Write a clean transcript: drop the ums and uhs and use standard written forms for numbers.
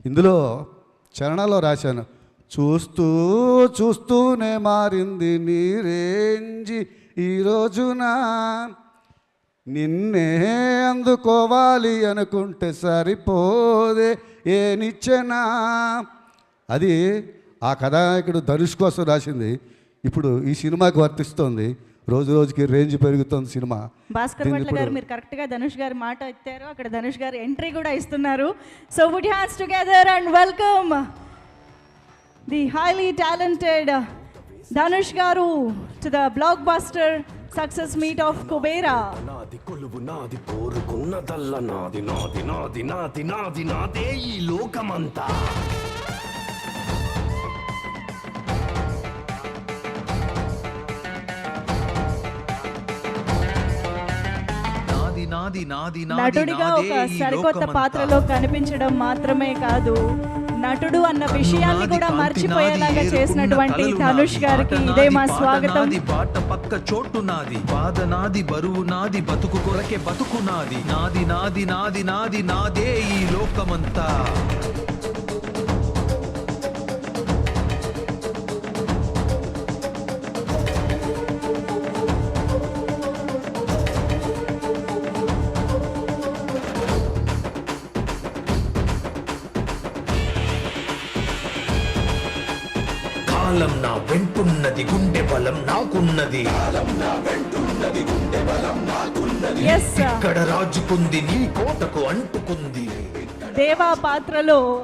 ఇందులో చరణాల్లో రాశాను, చూస్తూ చూస్తూనే మారింది నీ రేంజి ఈ రోజున, నిన్నే అందుకోవాలి అనుకుంటే సరిపోదే ఏ నిచ్చెనా. అది ఆ కథానాయకుడు ధనుష్ కోసం రాసింది. ఇప్పుడు ఈ సినిమాకి వర్తిస్తుంది. రోజు రోజుకి రేంజ్ పెరుగుతుంది సినిమా. భాస్కర్ భట్ల గారు మీరు కరెక్ట్గా ధనుష్ గారి మాట ఇచ్చారు, అక్కడ ధనుష్ గారు ఎంట్రీ కూడా ఇస్తున్నారు. So put your hands together and welcome the highly talented Dhanush garu to the blockbuster success meet of Kubera. నాది కొలువు నాది కోరుకున్నదల్ల నాది నాది నాది నాది నాది నాదే ఈ లోకమంతా. నటుడిగా ఒక సరికొత్త పాత్రలో కనిపించడం మాత్రమే కాదు, నటుడు అన్న విషయాన్ని కూడా మర్చిపోయేలాగా చేసినటువంటి ధనుష్ గారికి ఇదే మా స్వాగతం. బాట పక్క చోటు నాది, బాధ నాది, బరువు నాది, బతుకు కొరకే బతుకు నాది, నాది నాది నాది నాది నాదే ఈ లోకమంతా. కాలం నా వెంటున్నది, గుండె బలం నాకున్నది, ఇక్కడ రాజుకుంది నీ కోటకు అంటుకుంది. దేవా పాత్రలో